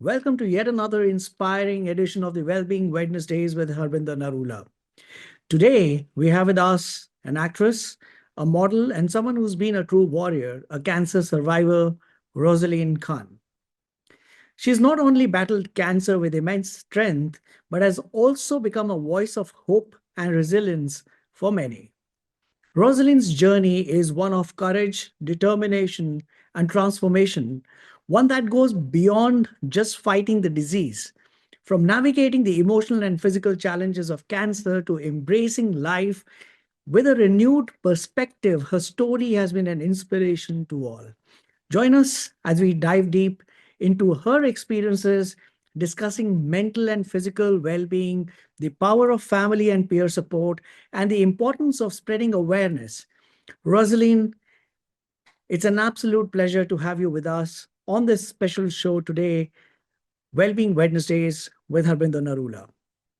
Welcome to yet another inspiring edition of the Wellbeing Wednesdays with Harbinder Narula. Today, we have with us an actress, a model, and someone who's been a true warrior, a cancer survivor, Rozlyn Khan. She's not only battled cancer with immense strength, but has also become a voice of hope and resilience for many. Rosalind's journey is one of courage, determination, and transformation, one that goes beyond just fighting the disease. From navigating the emotional and physical challenges of cancer to embracing life with a renewed perspective, her story has been an inspiration to all. Join us as we dive deep into her experiences, discussing mental and physical well being, the power of family and peer support, and the importance of spreading awareness. Rosalind, it's an absolute pleasure to have you with us on this special show today, Wellbeing Wednesdays with Harbinder Narula.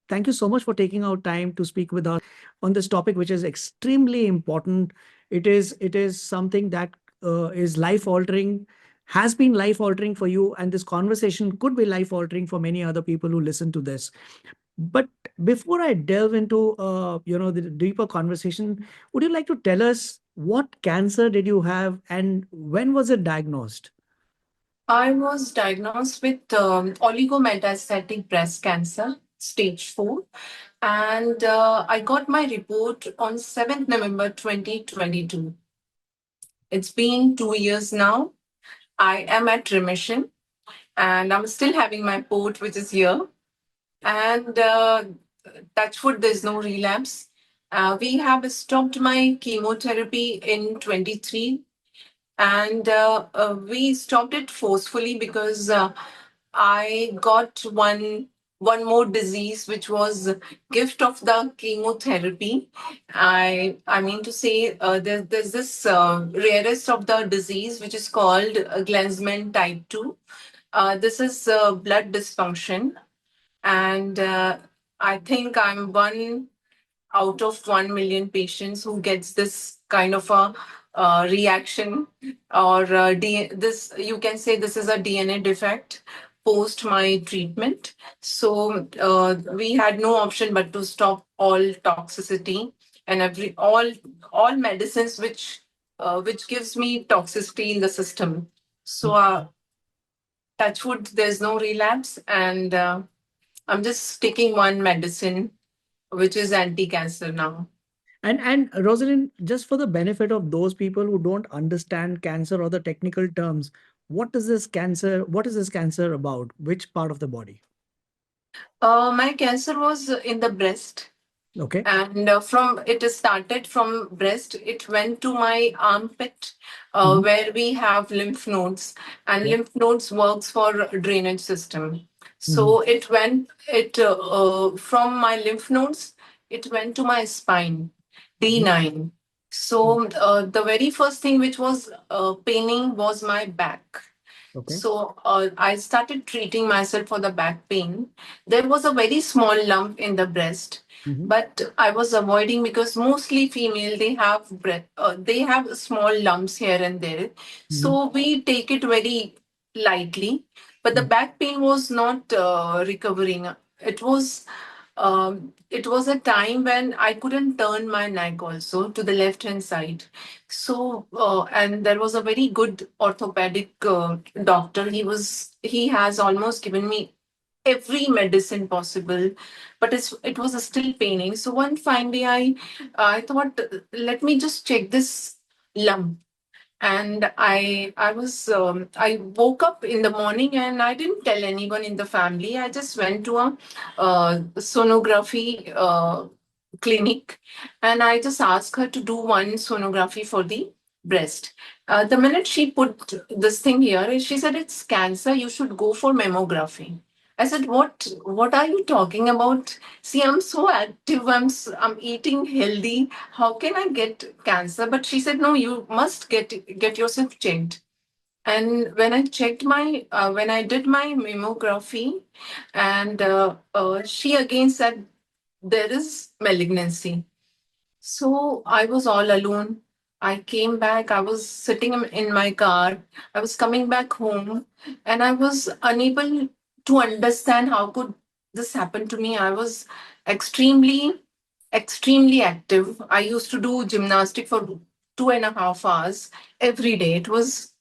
Thank you so much for taking out time to speak with us on this topic, which is extremely important. It is something that is life altering, has been life altering for you, and this conversation could be life altering for many other people who listen to this. But before I delve into the deeper conversation, would you like to tell us what cancer did you have and when was it diagnosed? I was diagnosed with oligometastatic breast cancer, stage 4, and I got my report on 7th November 2022. It's been 2 years now. I am at remission, and I'm still having my port, which is here. And touch wood, there's no relapse. We have stopped my chemotherapy in 23, and we stopped it forcefully because I got one more disease, which was gift of the chemotherapy. I mean to say, there's this rarest of the disease which is called Glanzmann type 2. This is blood dysfunction, and I think I'm one out of 1 million patients who gets this kind of a reaction, or this, you can say this is a DNA defect post my treatment. So we had no option but to stop all toxicity and all medicines which gives me toxicity in the system. So touch wood, there's no relapse, and I'm just taking one medicine which is anti-cancer now. And Rosalind, just for the benefit of those people who don't understand cancer or the technical terms, what is this cancer about? Which part of the body? My cancer was in the breast, Okay. and from it started from breast. It went to my armpit, Mhm. where we have lymph nodes, and Yeah. lymph nodes works for drainage system. Mhm. So it from my lymph nodes. It went to my spine, Mhm. D9. Mhm. So the very first thing which was paining was my back. Okay. So I started treating myself for the back pain. There was a very small lump in the breast, Mhm. but I was avoiding because mostly female they have small lumps here and there. Mhm. So we take it very lightly. But the Mhm. back pain was not recovering. It was a time when I couldn't turn my neck also to the left hand side. So and there was a very good orthopedic doctor. He has almost given me every medicine possible, but it was still paining. So one fine day I thought, let me just check this lump. And I woke up in the morning and I didn't tell anyone in the family. I just went to a sonography clinic, and I just asked her to do one sonography for the breast. The minute she put this thing here, she said it's cancer, you should go for mammography. I said, what are you talking about? See, I'm so active, I'm eating healthy, how can I get cancer? But she said, no, you must get yourself checked. And when I did my mammography, and she again said there is malignancy. So I was all alone. I came back. I was sitting in my car. I was coming back home, and I was unable. to understand how could this happen to me. I was extremely, extremely active. I used to do gymnastic for 2.5 hours every day. It was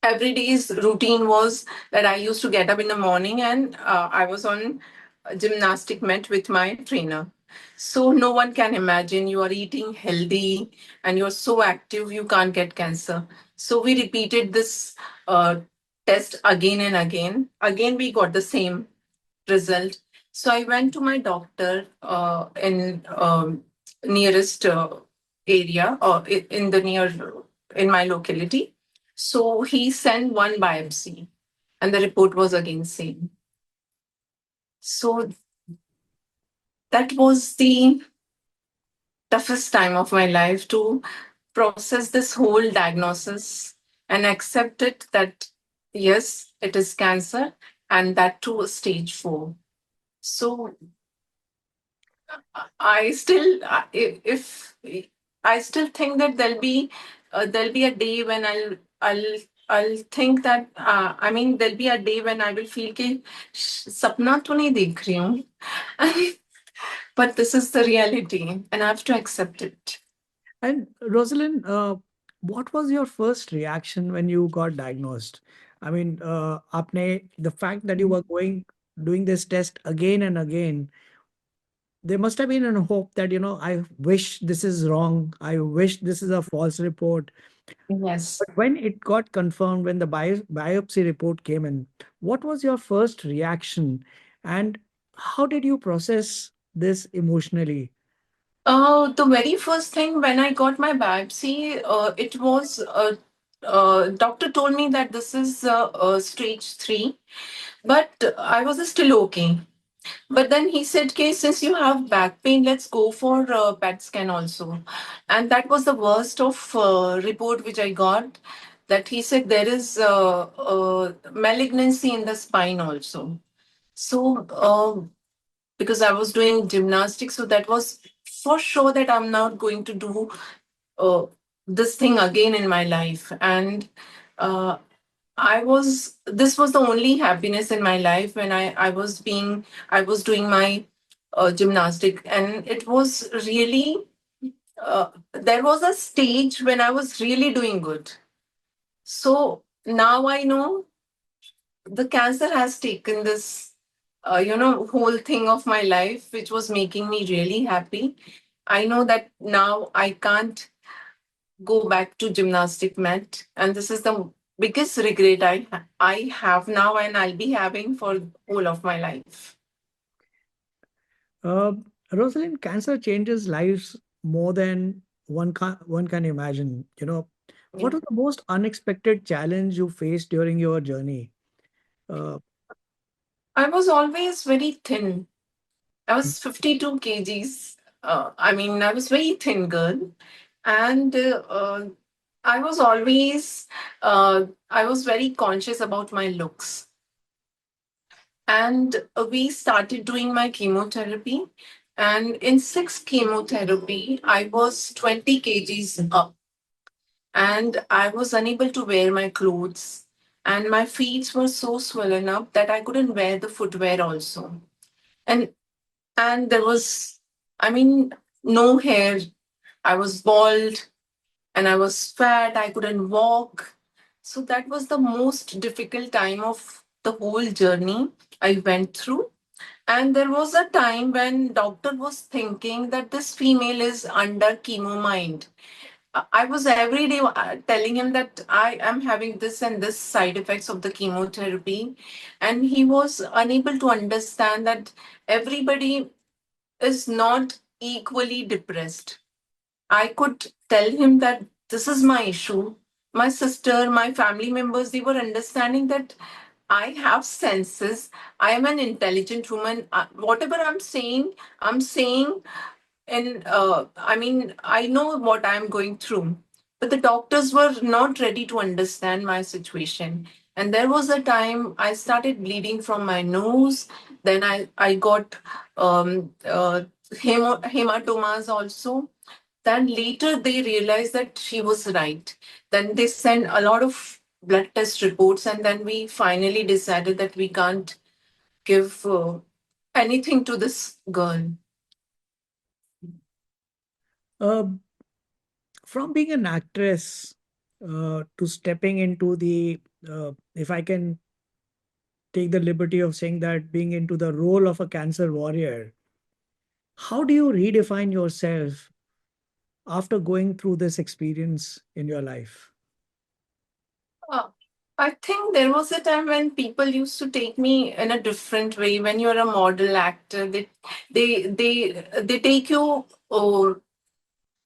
every day's routine was that I used to get up in the morning and I was on a gymnastic mat with my trainer. So no one can imagine you are eating healthy and you're so active you can't get cancer. So we repeated this uh, test again and again. Again, we got the same result. So I went to my doctor in nearest area or in the near in my locality. So he sent one biopsy, and the report was again same. So that was the toughest time of my life to process this whole diagnosis and accept it that yes, it is cancer, and that too stage 4. So I still, if I still think that there'll be a day when I'll think that I mean there'll be a day when I will feel कि सपना तो नहीं देख रही हूँ, but this is the reality and I have to accept it. And Rosalind, what was your first reaction when you got diagnosed? I mean, the fact that you were doing this test again and again, there must have been a hope that, I wish this is wrong. I wish this is a false report. Yes. But when it got confirmed, when the biopsy report came in, what was your first reaction? And how did you process this emotionally? The very first thing when I got my biopsy, it was doctor told me that this is stage 3, but I was still okay. But then he said, okay, since you have back pain, let's go for PET scan also. And that was the worst of report which I got. That he said there is malignancy in the spine also. So because I was doing gymnastics, so that was for sure that I'm not going to do uh, this thing again in my life. And uh, this was the only happiness in my life when I was doing my gymnastic, and it was really there was a stage when I was really doing good. So now I know the cancer has taken this whole thing of my life which was making me really happy. I know that now I can't go back to gymnastic mat, and this is the biggest regret I have now and I'll be having for whole of my life. Uh, Rosalind, cancer changes lives more than one can imagine. What Yeah. was the most unexpected challenge you faced during your journey? Uh, I was always very thin. I was 52 kgs. I mean, I was very thin girl, and I was always I was very conscious about my looks. And we started doing my chemotherapy. And in 6 chemotherapy, I was 20 kgs up, and I was unable to wear my clothes. And my feet were so swollen up that I couldn't wear the footwear also. And there was, I mean, no hair. I was bald and I was fat. I couldn't walk. So that was the most difficult time of the whole journey I went through. And there was a time when doctor was thinking that this female is under chemo mind. I was every day telling him that I am having this and this side effects of the chemotherapy, and he was unable to understand that everybody is not equally depressed. I could tell him that this is my issue. My sister, my family members, they were understanding that I have senses. I am an intelligent woman. Whatever I'm saying, and I mean, I know what I'm going through. But the doctors were not ready to understand my situation. And there was a time I started bleeding from my nose. Then I got hematomas also. Then later they realized that she was right. Then they sent a lot of blood test reports, and then we finally decided that we can't give anything to this girl. Uh, from being an actress to stepping into the, if I can take the liberty of saying that, being into the role of a cancer warrior, how do you redefine yourself after going through this experience in your life? Uh, I think there was a time when people used to take me in a different way. When you're a model actor, they take you,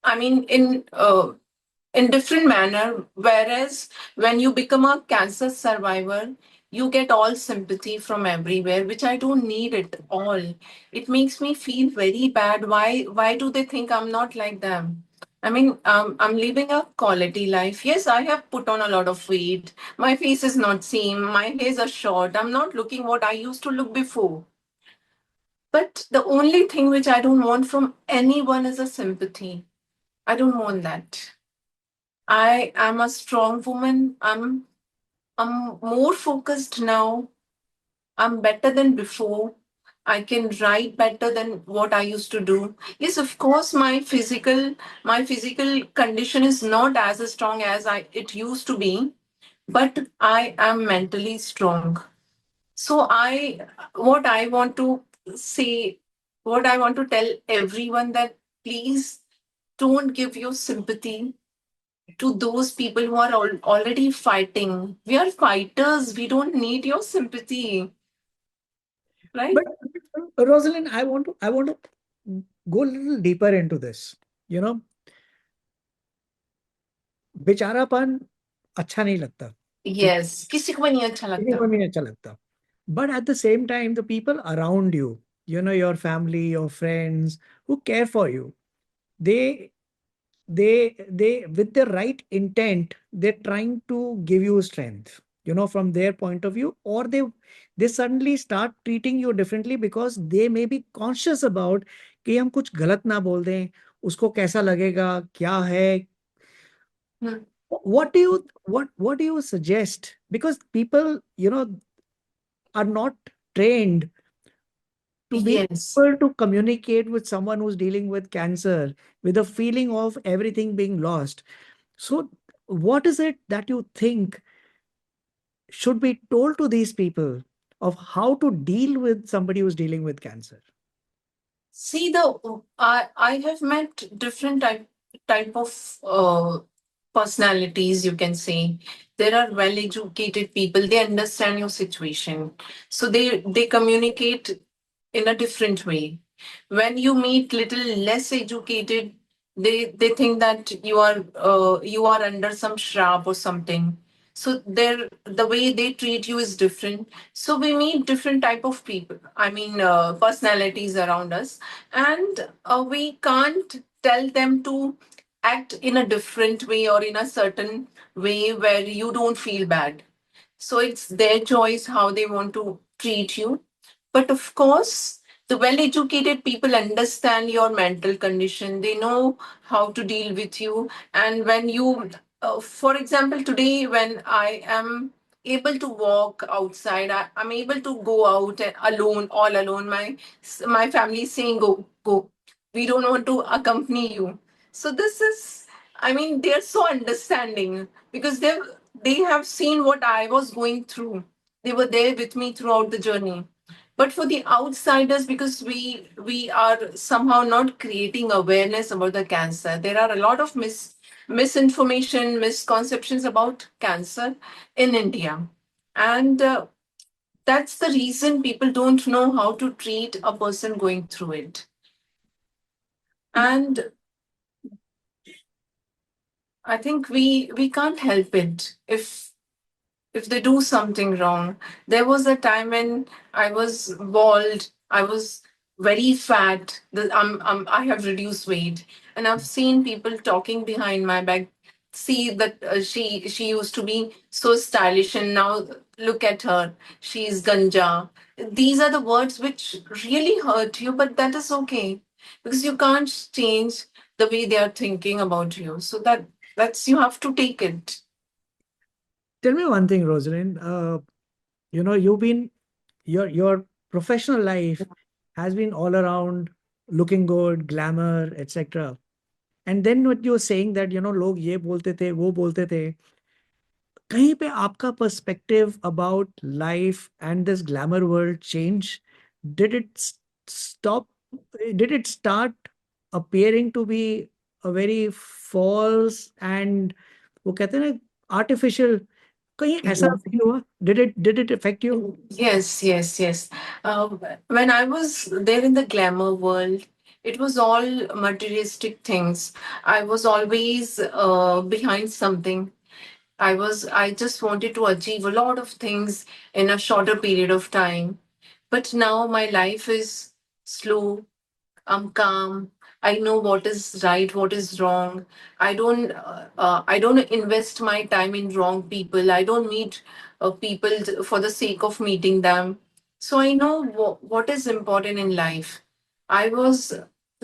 I mean, in different manner. Whereas when you become a cancer survivor, you get all sympathy from everywhere, which I don't need at all. It makes me feel very bad. Why do they think I'm not like them? I mean, I'm living a quality life. Yes, I have put on a lot of weight. My face is not same. My hairs are short. I'm not looking what I used to look before. But the only thing which I don't want from anyone is a sympathy. I don't want that. I am a strong woman. I'm more focused now. I'm better than before. I can write better than what I used to do. Yes, of course, my physical condition is not as strong as I it used to be, but I am mentally strong. So what I want to say, what I want to tell everyone, that please don't give your sympathy to those people who are already fighting. We are fighters. We don't need your sympathy, right? But Rosalind, I want to go a little deeper into this. You know, बेचारापन अच्छा नहीं लगता, ठीक, Yes, किसी को भी नहीं अच्छा किसी लगता. को भी नहीं अच्छा लगता. But at the same time, the people around you, your family, your friends who care for you, they with the right intent, they're trying to give you strength, from their point of view, or they suddenly start treating you differently because they may be conscious about कि हम कुछ गलत ना बोल दें, उसको कैसा लगेगा, क्या है. Hmm. What do you suggest? Because people, are not trained to be Yes. able to communicate with someone who's dealing with cancer, with a feeling of everything being lost. So, what is it that you think should be told to these people of how to deal with somebody who's dealing with cancer? See, I have met different type of personalities, you can say. There are well educated people. They understand your situation, so they communicate in a different way. When you meet little less educated, they think that you are under some shrap or something. So the way they treat you is different. So we meet different type of people, I mean, personalities around us, and we can't tell them to act in a different way or in a certain way where you don't feel bad. So it's their choice how they want to treat you. But of course, the well educated people understand your mental condition. They know how to deal with you. And when you, for example, today when I am able to walk outside, I'm able to go out alone, all alone. My family is saying, go, go. We don't want to accompany you. So this is, I mean, they're so understanding because they have seen what I was going through. They were there with me throughout the journey. But for the outsiders, because we are somehow not creating awareness about the cancer, there are a lot of misinformation, misconceptions about cancer in India, and that's the reason people don't know how to treat a person going through it. And I think we can't help it if they do something wrong. There was a time when I was bald, I was very fat. I have reduced weight, and I've seen people talking behind my back. See that she used to be so stylish, and now look at her. She's ganja. These are the words which really hurt you, but that is okay because you can't change the way they are thinking about you. So that's you have to take it. Tell me one thing, Rosalind. You've been your professional life has been all around looking good, glamour, etc. And then what you're saying that लोग ये बोलते थे, वो बोलते थे. कहीं पे आपका perspective about life and this glamour world change? Did it stop? Did it start appearing to be a very false and वो कहते हैं ना artificial? कहीं ऐसा Yes. feel हुआ? Did it affect you? Yes, yes, yes. When I was there in the glamour world, it was all materialistic things. I was always behind something. I just wanted to achieve a lot of things in a shorter period of time. But now my life is slow. I'm calm. I know what is right, what is wrong. I don't invest my time in wrong people. I don't meet people for the sake of meeting them. So I know what is important in life. I was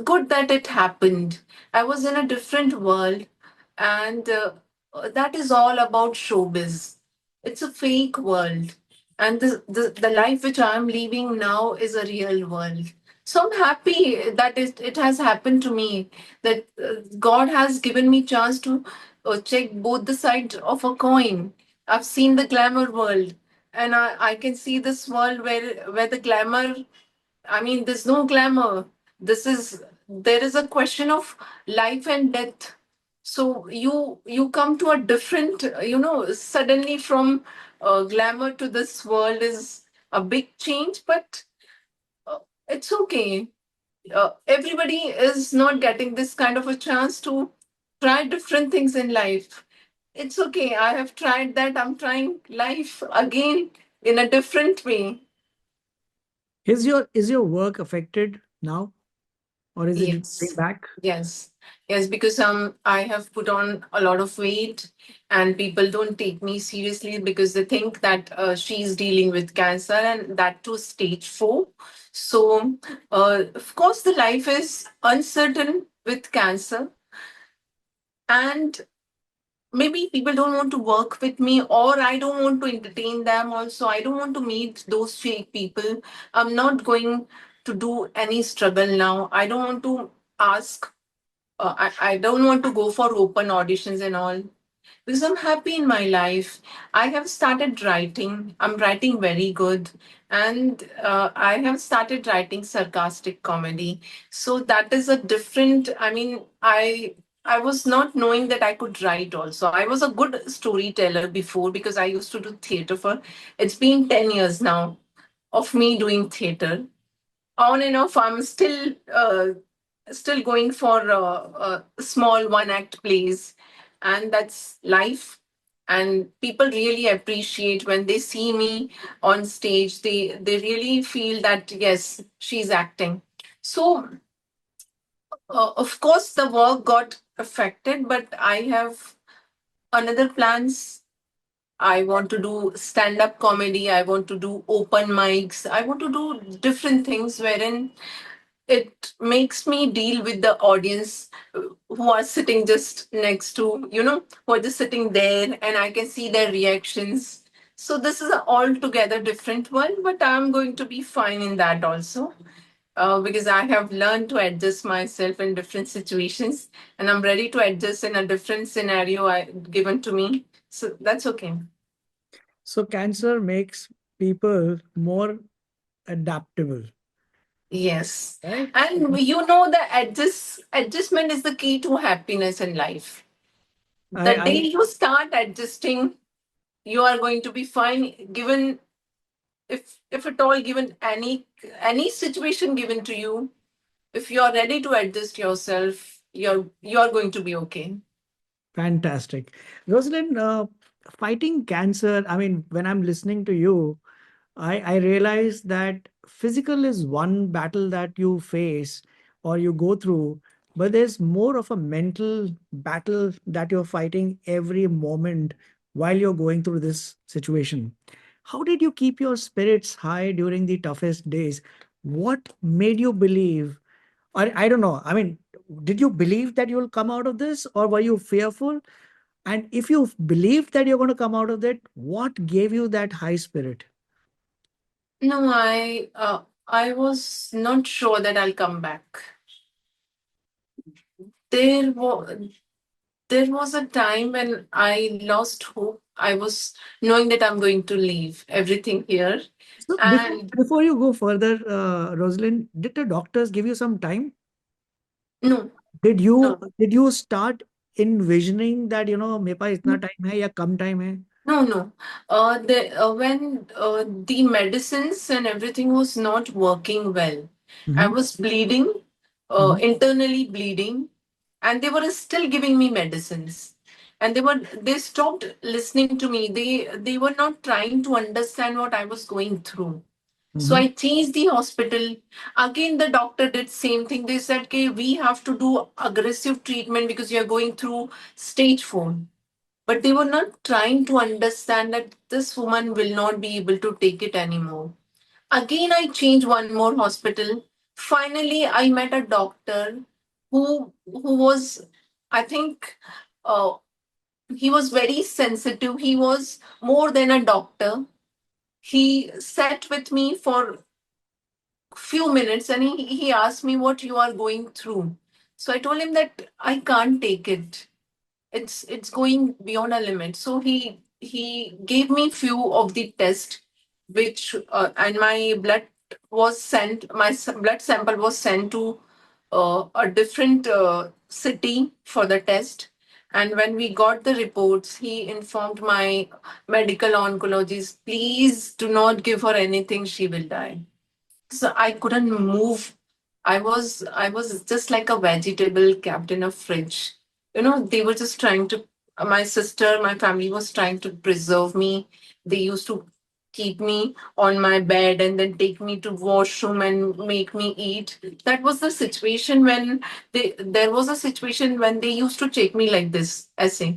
good that it happened. I was in a different world, and that is all about showbiz. It's a fake world, and the life which I'm living now is a real world. So I'm happy that it has happened to me, that God has given me chance to check both the sides of a coin. I've seen the glamour world, and I can see this world where the glamour, I mean, there's no glamour. There is a question of life and death. So you come to a different, suddenly from glamour to this world is a big change, but uh, it's okay. Everybody is not getting this kind of a chance to try different things in life. It's okay. I have tried that. I'm trying life again in a different way. Is your work affected now, or is it going Yes. back? Yes. Yes, because I have put on a lot of weight and people don't take me seriously because they think that she's dealing with cancer and that too stage 4. So of course the life is uncertain with cancer, and maybe people don't want to work with me, or I don't want to entertain them also. I don't want to meet those fake people. I'm not going to do any struggle now. I don't want to ask I don't want to go for open auditions and all because I'm happy in my life. I have started writing. I'm writing very good. And I have started writing sarcastic comedy. So that is a different, I mean, I was not knowing that I could write also. I was a good storyteller before because I used to do theater for, it's been 10 years now of me doing theater. On and off, I'm still going for small one act plays, and that's life. And people really appreciate when they see me on stage. They really feel that yes, she's acting. So of course the work got affected, but I have another plans. I want to do stand up comedy. I want to do open mics. I want to do different things wherein it makes me deal with the audience who are sitting just next to, who are just sitting there, and I can see their reactions. So this is an altogether different world, but I'm going to be fine in that also. Because I have learned to adjust myself in different situations, and I'm ready to adjust in a different scenario given to me. So that's okay. So cancer makes people more adaptable, Yes. right? And the adjustment is the key to happiness in life. The I day you start adjusting, you are going to be fine. Given, if at all given any situation given to you, if you are ready to adjust yourself, you're going to be okay. Fantastic. Rosalind, fighting cancer, I mean, when I'm listening to you, I realize that physical is one battle that you face or you go through, but there's more of a mental battle that you're fighting every moment while you're going through this situation. How did you keep your spirits high during the toughest days? What made you believe? I don't know. I mean, did you believe that you'll come out of this, or were you fearful? And if you believed that you're going to come out of that, what gave you that high spirit? No, I was not sure that I'll come back. There was there was a time when I lost hope. I was knowing that I'm going to leave everything here. So And before you go further, Rosalind, did the doctors give you some time? no, no, Did you start envisioning that मेरे पास इतना no, time है या कम time है? no. When the medicines and everything was not working well, I Mhm, was bleeding, mhm, internally bleeding, and they were still giving me medicines. And they stopped listening to me. They were not trying to understand what I was going through. So mhm, I changed the hospital. Again, the doctor did same thing. They said, "Okay, we have to do aggressive treatment because you are going through stage 4." But they were not trying to understand that this woman will not be able to take it anymore. Again, I changed one more hospital. Finally, I met a doctor who was, I think, uh, he was very sensitive. He was more than a doctor. He sat with me for few minutes and he asked me what you are going through. So I told him that I can't take it. It's going beyond a limit. So he gave me few of the tests, which and my blood was sent. Blood sample was sent to a different city for the test. And when we got the reports, he informed my medical oncologist, please do not give her anything, she will die. So I couldn't move. I was just like a vegetable kept in a fridge. They were just trying to my sister, my family was trying to preserve me. They used to keep me on my bed and then take me to washroom and make me eat. That was the situation when there was a situation when they used to take me like this, ऐसे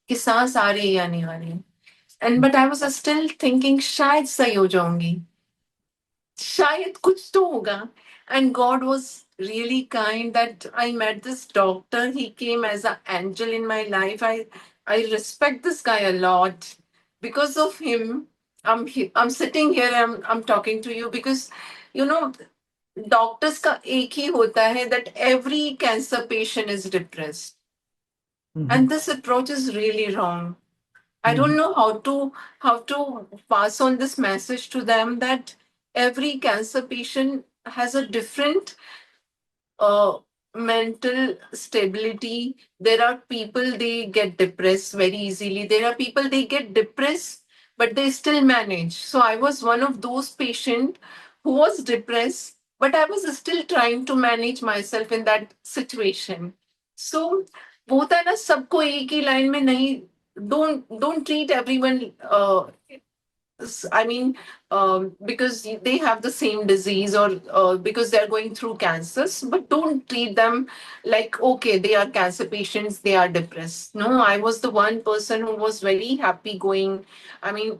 कि सांस आ रही है या नहीं आ रही है. And but I was still thinking शायद सही हो जाऊंगी. शायद कुछ तो होगा. And God was really kind that I met this doctor. He came as an angel in my life. I respect this guy a lot. Because of him, I'm sitting here. I'm talking to you because you know doctors का एक ही होता है that every cancer patient is depressed. mhm, And this approach is really wrong. I mhm, don't know how to pass on this message to them that every cancer patient has a different uh, mental stability. There are people they get depressed very easily. There are people they get depressed, but they still manage. So I was one of those patients who was depressed, but I was still trying to manage myself in that situation. So होता है ना सबको एक ही line में नहीं. Don't treat everyone I mean, because they have the same disease or because they're going through cancers, but don't treat them like, okay, they are cancer patients, they are depressed. No, I was the one person who was very happy going. I mean,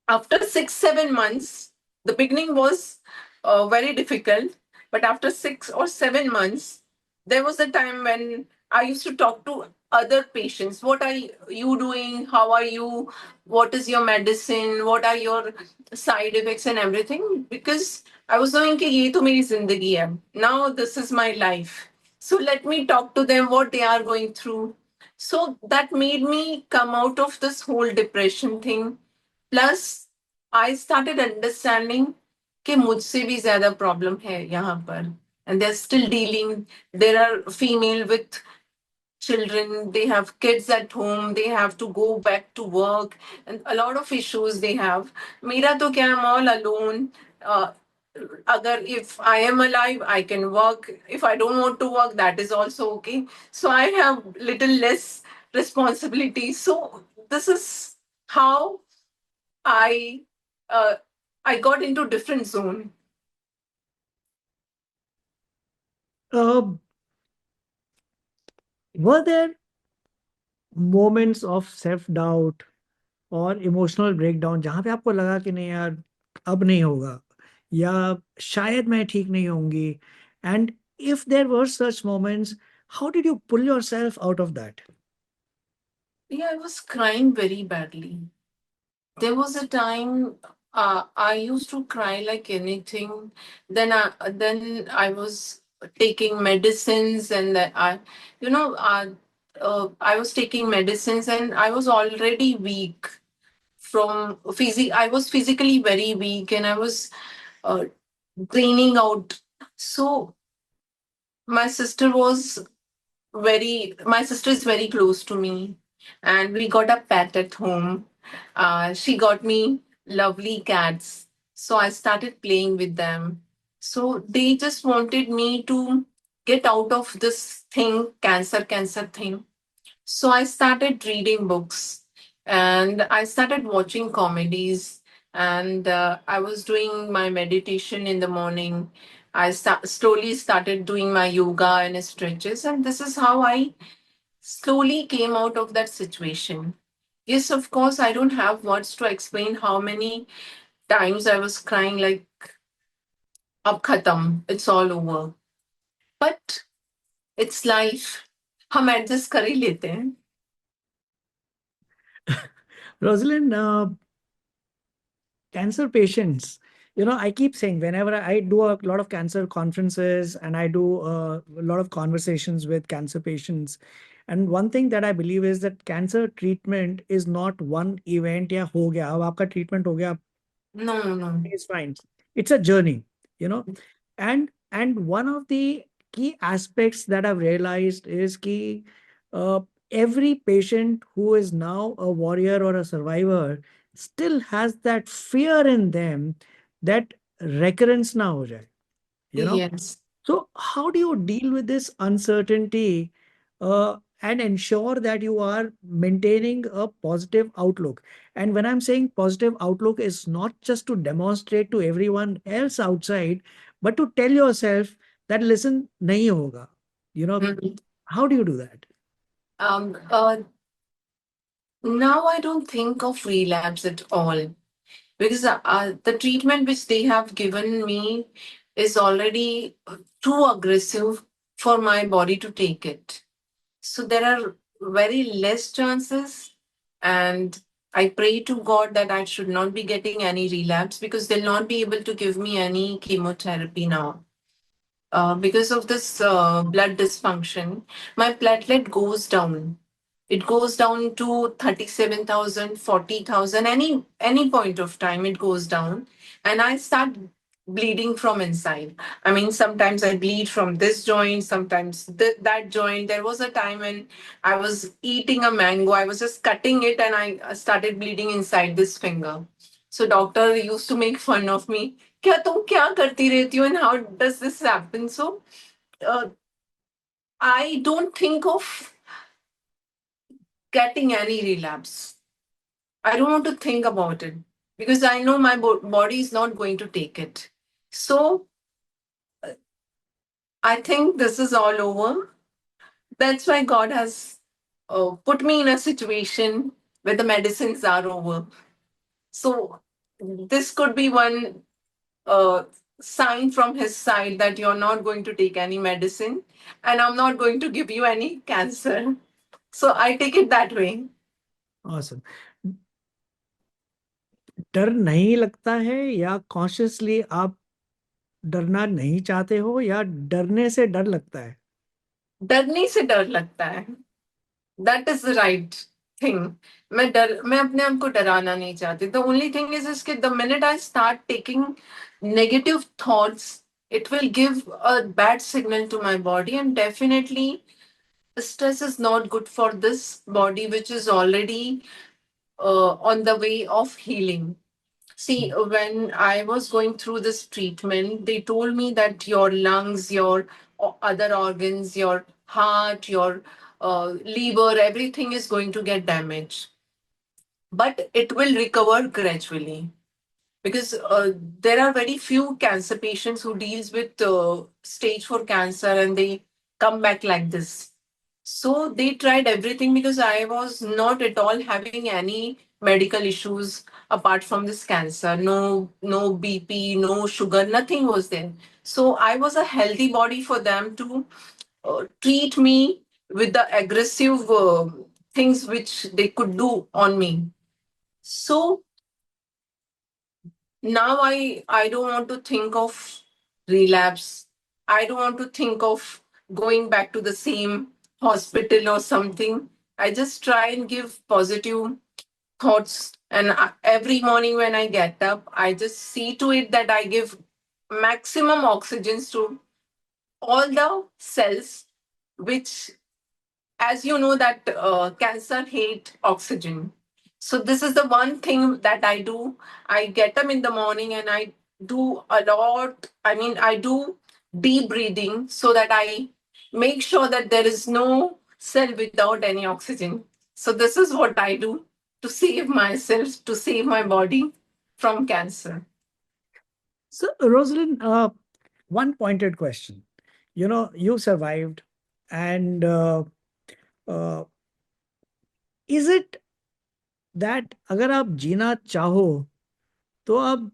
after 6 7 months, the beginning was very difficult, but after 6 or 7 months there was a time when I used to talk to other patients. What are you doing? How are you? What is your medicine? What are your side effects and everything? Because I was knowing कि ये तो मेरी जिंदगी है. Now this is my life. So let me talk to them what they are going through. So that made me come out of this whole depression thing. Plus, I started understanding कि मुझसे भी ज्यादा problem है यहाँ पर. And they're still dealing. There are female with children, they have kids at home, they have to go back to work, and a lot of issues they have. मेरा तो क्या, I'm all alone. uh, अगर if I am alive, I can work. If I don't want to work, that is also okay. So I have little less responsibility. So this is how I uh, I got into different zone. Uh, were there moments of self doubt और emotional breakdown जहाँ पे आपको लगा कि नहीं यार अब नहीं होगा या शायद मैं ठीक नहीं होंगी? And if there were such moments, how did you pull yourself out of that? Yeah, I was crying very badly. There was a time I used to cry like anything. Then I was taking medicines, and you know, uh, I was taking medicines, and I was already weak from physic. I was physically very weak, and I was uh, draining out. So my sister was my sister is very close to me, and we got a pet at home. She got me lovely cats, so I started playing with them. So they just wanted me to get out of this thing, cancer thing. So I started reading books, and I started watching comedies, and I was doing my meditation in the morning. Slowly started doing my yoga and stretches, and this is how I slowly came out of that situation. Yes, of course, I don't have words to explain how many times I was crying like, ab khatam, it's all over. But it's life. हम adjust कर ही लेते हैं. Rosalind, cancer patients, I keep saying whenever I do a lot of cancer conferences and I do a lot of conversations with cancer patients, and one thing that I believe is that cancer treatment is not one event. या हो गया अब आपका treatment हो गया, No, no, no. is fine. It's a journey, you know. And one of the key aspects that I've realized is कि uh, every patient who is now a warrior or a survivor still has that fear in them that recurrence ना हो जाए, you know. Yes. So, how do you deal with this uncertainty and ensure that you are maintaining a positive outlook? And when I'm saying positive outlook, is not just to demonstrate to everyone else outside, but to tell yourself that listen, nahi hoga. You know, Mhm. how do you do that? Um, uh, Now I don't think of relapse at all, because the treatment which they have given me is already too aggressive for my body to take it. So there are very less chances, and I pray to God that I should not be getting any relapse, because they'll not be able to give me any chemotherapy now. Because of this blood dysfunction, my platelet goes down. It goes down to 37,000, 40,000. Any point of time it goes down, and I start bleeding from inside. I mean, sometimes I bleed from this joint, sometimes that joint. There was a time when I was eating a mango, I was just cutting it, and I started bleeding inside this finger. So doctor used to make fun of me. क्या तुम क्या करती रहती हो, and how does this happen? So uh, I don't think of getting any relapse. I don't want to think about it, because I know my body is not going to take it. So I think this is all over. That's why God has put me in a situation where the medicines are over. So this could be one uh, sign from His side that you're not going to take any medicine, and I'm not going to give you any cancer. So I take it that way. Awesome. डर नहीं लगता है या consciously आप डरना नहीं चाहते हो या डरने से डर लगता है? डरने से डर लगता है. That is the right thing. मैं अपने आप को डराना नहीं चाहती. द ओनली थिंग इज इसके the minute I start taking negative thoughts, it will give a bad signal to my body, and definitely stress is not good for this body, which is already on the way of healing. See, when I was going through this treatment, they told me that your lungs, your other organs, your heart, your liver, everything is going to get damaged. But it will recover gradually, because there are very few cancer patients who deals with stage 4 cancer and they come back like this. So they tried everything, because I was not at all having any medical issues apart from this cancer. No BP, no sugar, nothing was there. So I was a healthy body for them to treat me with the aggressive things which they could do on me. So now I don't want to think of relapse. I don't want to think of going back to the same hospital or something. I just try and give positive thoughts, and every morning when I get up, I just see to it that I give maximum oxygens to all the cells, which, as you know, that cancer hate oxygen. So this is the one thing that I do. I get them in the morning and I do a lot. I mean, I do deep breathing so that I make sure that there is no cell without any oxygen. So this is what I do to save myself, to save my body from cancer. So, Rosalind, one pointed question. You survived, and uh, is it that अगर आप जीना चाहो तो आप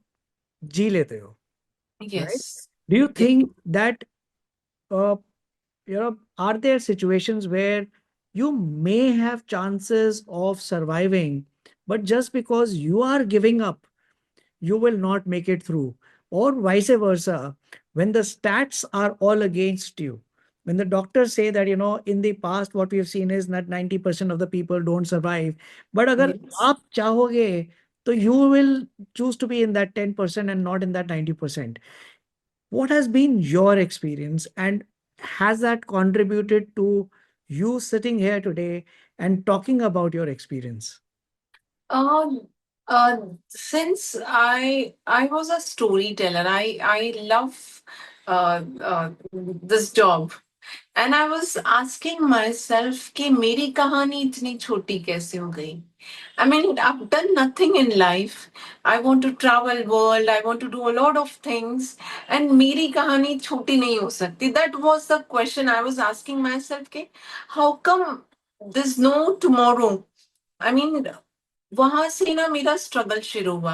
जी लेते हो, right? Yes. Do you Yes. think that uh, are there situations where you may have chances of surviving, but just because you are giving up, you will not make it through? Or vice versa, when the stats are all against you, when the doctors say that, in the past, what we have seen is that 90% of the people don't survive. But agar Yes. aap chahoge, so you will choose to be in that 10% and not in that 90%. What has been your experience, and has that contributed to you sitting here today and talking about your experience? Um, since I was a storyteller, I love this job, and I was asking myself कि मेरी कहानी इतनी छोटी कैसे हो गई? I mean, I've done nothing in life. I want to travel world. I want to do a lot of things, and मेरी कहानी छोटी नहीं हो सकती. That was the question I was asking myself. कि how come there's no tomorrow? I mean, वहां से ना मेरा स्ट्रगल शुरू हुआ.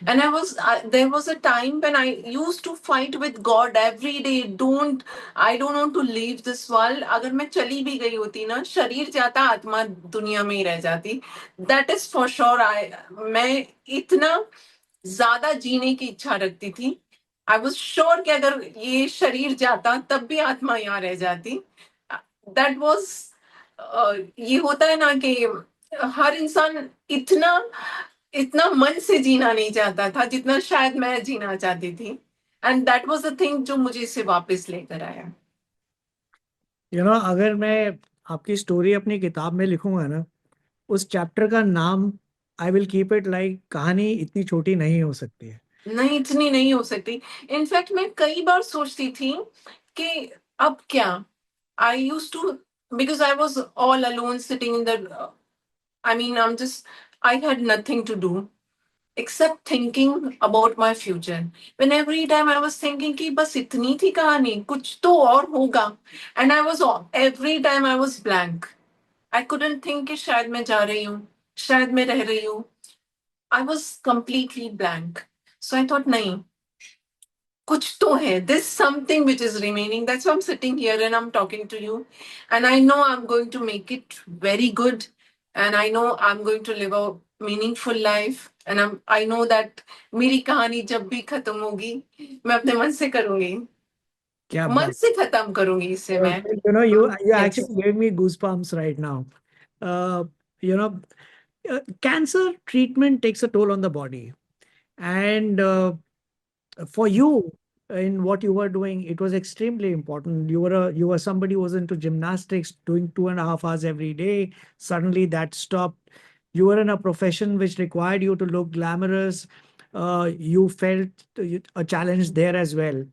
And I was there was a time when I used to fight with God every day. Don't I don't want to leave this world. अगर मैं चली भी गई होती ना, शरीर जाता, आत्मा दुनिया में ही रह जाती. That is for sure. I मैं इतना ज्यादा जीने की इच्छा रखती थी. आई वाज श्योर कि अगर ये शरीर जाता तब भी आत्मा यहाँ रह जाती. दैट वाज ये होता है ना कि हर इंसान इतना इतना मन से जीना नहीं चाहता था जितना शायद मैं जीना चाहती थी. And that was the thing जो मुझे इसे वापस लेकर आया. अगर मैं आपकी स्टोरी अपनी किताब में लिखूंगा ना, उस चैप्टर का नाम I will keep it like कहानी इतनी छोटी नहीं हो सकती है. नहीं, इतनी नहीं हो सकती. इनफैक्ट मैं कई बार सोचती थी कि अब क्या. I use to, because I was all alone sitting in the, I mean I am just, I had nothing to do except thinking about my future. When every time I was thinking कि बस इतनी थी कहानी, कुछ तो और होगा. And I was every time I was blank. I couldn't think कि शायद मैं जा रही हूँ, शायद मैं रह रही हूँ. I was completely blank. So I thought नहीं, कुछ तो है. There's something which is remaining. That's why I'm sitting here and I'm talking to you. And I know I'm going to make it very good. And I know I'm going to live a meaningful life. And I know that मेरी कहानी जब भी खत्म होगी, मैं अपने मन से करूंगी. क्या मन बात. से खत्म करूंगी इसे मैं. You Yes. actually gave me goosebumps right now. uh, you know Cancer treatment takes a toll on the body, and for you, in what you were doing, it was extremely important. You were somebody who was into gymnastics, doing 2.5 hours every day. Suddenly that stopped. You were in a profession which required you to look glamorous. You felt a challenge there as well.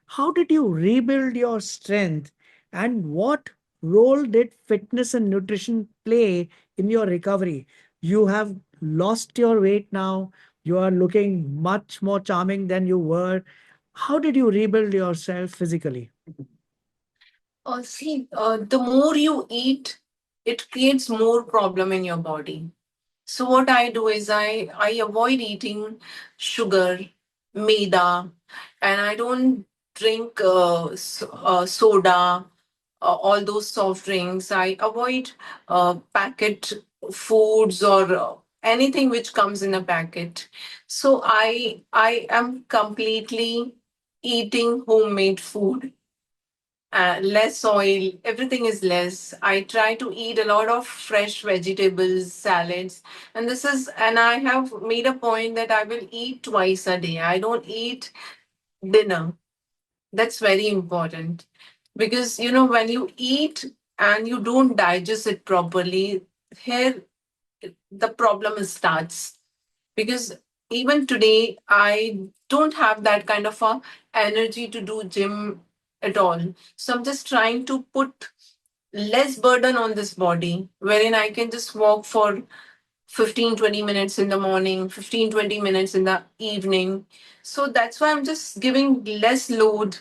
How did you rebuild your strength, and what role did fitness and nutrition play in your recovery? You have lost your weight now. You are looking much more charming than you were. How did you rebuild yourself physically? See, the more you eat, it creates more problem in your body. So what I do is I avoid eating sugar, maida, and I don't drink soda, all those soft drinks. I avoid packet foods or anything which comes in a packet. So I am completely eating homemade food, less oil, everything is less. I try to eat a lot of fresh vegetables, salads, and I have made a point that I will eat twice a day. I don't eat dinner. That's very important because, when you eat and you don't digest it properly, here the problem starts. Because even today, I don't have that kind of a energy to do gym at all. So I'm just trying to put less burden on this body, wherein I can just walk for 15-20 minutes in the morning, 15-20 minutes in the evening. So that's why I'm just giving less load,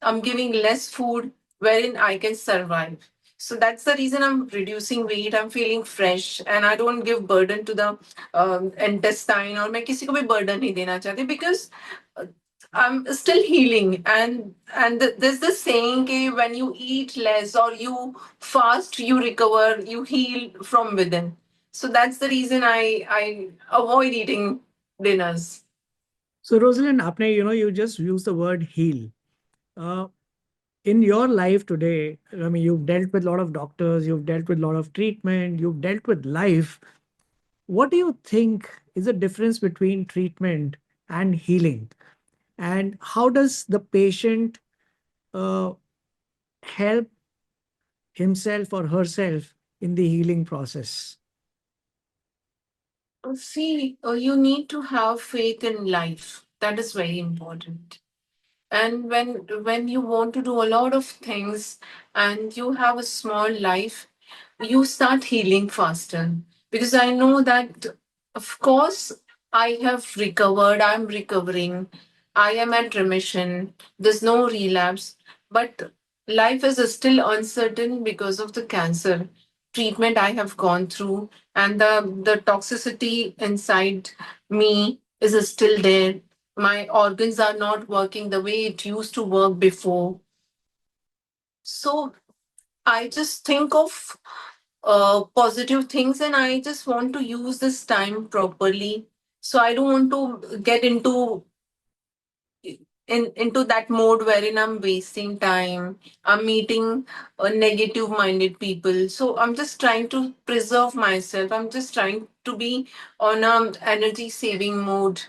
I'm giving less food wherein I can survive. So that's the reason I'm reducing weight. I'm feeling fresh and I don't give burden to the intestine, or मैं किसी को भी burden नहीं देना चाहती, because uh, I'm still healing. And there's this saying कि when you eat less or you fast, you recover, you heal from within. So that's the reason I avoid eating dinners. So, Rosalind, apne, you just use the word heal. Uh, in your life today, I mean, you've dealt with a lot of doctors, you've dealt with a lot of treatment, you've dealt with life. What do you think is the difference between treatment and healing? And how does the patient uh, help himself or herself in the healing process? See, you need to have faith in life. That is very important. And when you want to do a lot of things and you have a small life, you start healing faster. Because I know that, of course, I have recovered, I'm recovering, I am at remission, there's no relapse, but life is still uncertain because of the cancer treatment I have gone through, and the toxicity inside me is still there. My organs are not working the way it used to work before. So I just think of positive things, and I just want to use this time properly. So I don't want to get into that mode wherein I'm wasting time. I'm meeting negative minded people. So I'm just trying to preserve myself. I'm just trying to be on a energy saving mode,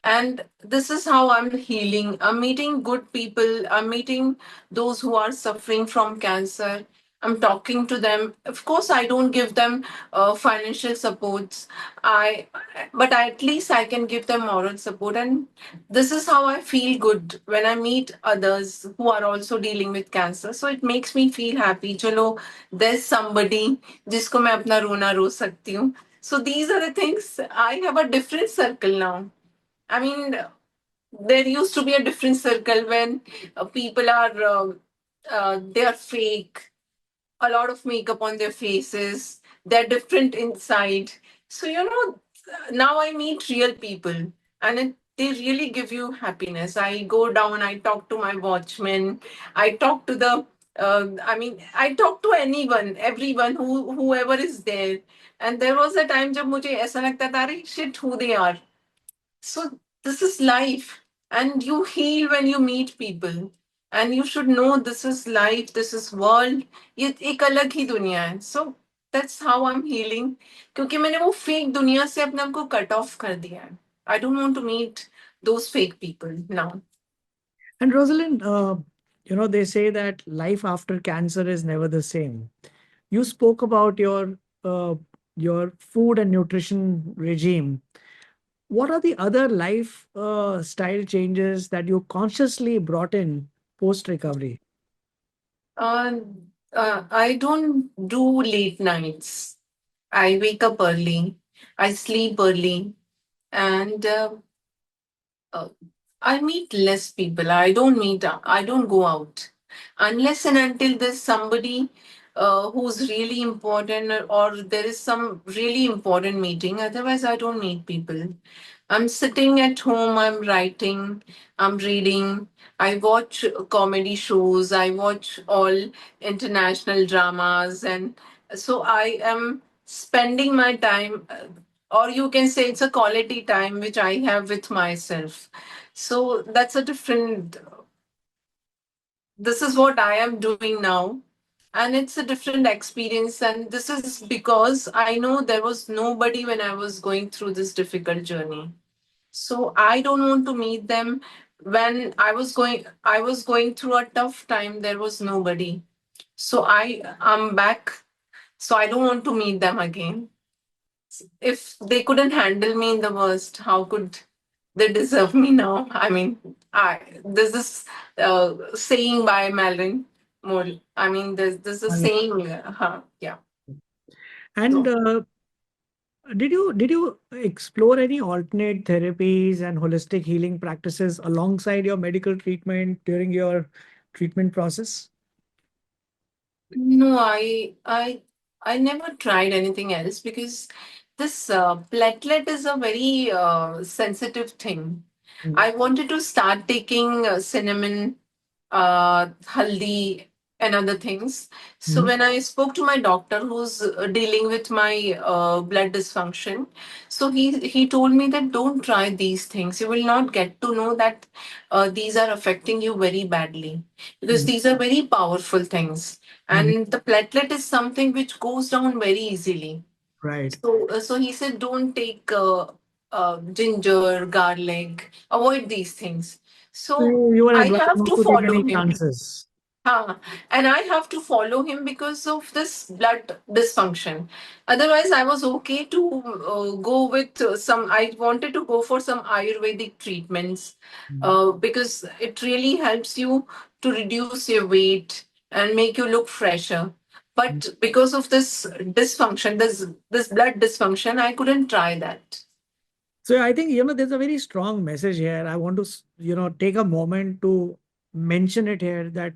and this is how I'm healing. I'm meeting good people. I'm meeting those who are suffering from cancer. I'm talking to them. Of course, I don't give them financial supports. I, but at least I can give them moral support. And this is how I feel good when I meet others who are also dealing with cancer. So it makes me feel happy. चलो, there's somebody जिसको मैं अपना रोना रो सकती हूँ. So these are the things. I have a different circle now. I mean, there used to be a different circle when people are they are fake, a lot of makeup on their faces, they're different inside. So now I meet real people, and they really give you happiness. I go down, I talk to my watchman, I talk to the. I talk to anyone, everyone, whoever is there. And there was a time जब मुझे ऐसा लगता था, अरे shit, who they are. So this is life, and you heal when you meet people, and you should know this is life, this is world. ये एक अलग ही दुनिया है. So that's how I'm healing, क्योंकि मैंने वो fake दुनिया से अपने आप को cut off कर दिया है. I don't want to meet those fake people now. And Rosalind, they say that life after cancer is never the same. You spoke about your food and nutrition regime. What are the other life style changes that you consciously brought in post recovery? Uh, I don't do late nights. I wake up early. I sleep early, and uh, I meet less people. I don't go out unless and until there's somebody. who's really important, or there is some really important meeting. Otherwise, I don't meet people. I'm sitting at home, I'm writing, I'm reading, I watch comedy shows, I watch all international dramas, and so I am spending my time, or you can say it's a quality time which I have with myself. So that's a different, this is what I am doing now. And it's a different experience. And this is because I know there was nobody when I was going through this difficult journey. So I don't want to meet them. When I was going through a tough time, there was nobody. So I'm back. So I don't want to meet them again. If they couldn't handle me in the worst, how could they deserve me now? I mean, I there's this saying by Marilyn Monroe. I mean, there's a saying. Yeah. And So did you explore any alternate therapies and holistic healing practices alongside your medical treatment during your treatment process? no, I never tried anything else because this platelet is a very sensitive thing. Mm. I wanted to start taking cinnamon, haldi, and other things. So Mhm. when I spoke to my doctor, who's dealing with my blood dysfunction, so he told me that don't try these things. You will not get to know that these are affecting you very badly because Mhm. these are very powerful things, Mhm. and the platelet is something which goes down very easily. Right. So he said, don't take ginger, garlic, avoid these things. So So you were I advised have not to to take follow any him. chances. And I have to follow him because of this blood dysfunction. Otherwise, I was okay to go with some, I wanted to go for some Ayurvedic treatments Mm. because it really helps you to reduce your weight and make you look fresher. But because of this dysfunction, this blood dysfunction, I couldn't try that. So I think, there's a very strong message here. I want to, take a moment to mention it here that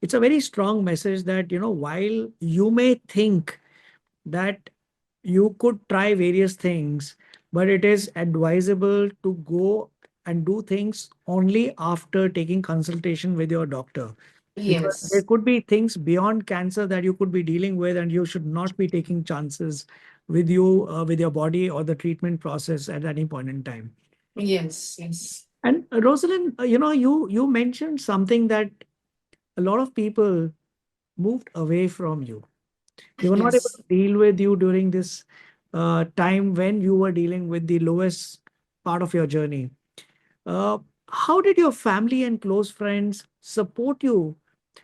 it's a very strong message that, while you may think that you could try various things, but it is advisable to go and do things only after taking consultation with your doctor. Because there Yes, could be things beyond cancer that you could be dealing with, and you should not be taking chances with your body or the treatment process at any point in time. yes, yes, And Rosalind, you mentioned something that a lot of people moved away from you. They were not able yes. to deal with you during this time when you were dealing with the lowest part of your journey. Uh, how did your family and close friends support you?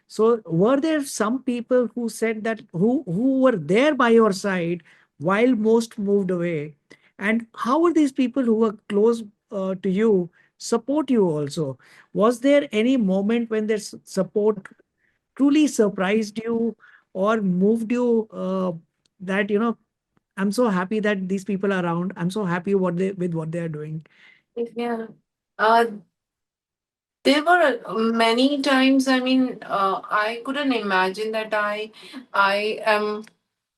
So, were there some people who said that who were there by your side while most moved away? And how were these people who were close to you support you also? Was there any moment when their support truly surprised you or moved you that I'm so happy that these people are around. I'm so happy what they are doing. Yeah. Uh, There were many times. I mean, I couldn't imagine that I am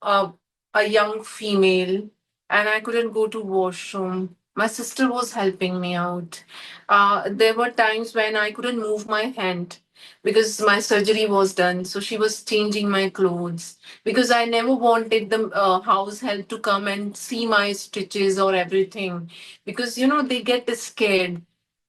a, a young female and I couldn't go to washroom. My sister was helping me out. There were times when I couldn't move my hand because my surgery was done. So she was changing my clothes because I never wanted the house help to come and see my stitches or everything because they get scared.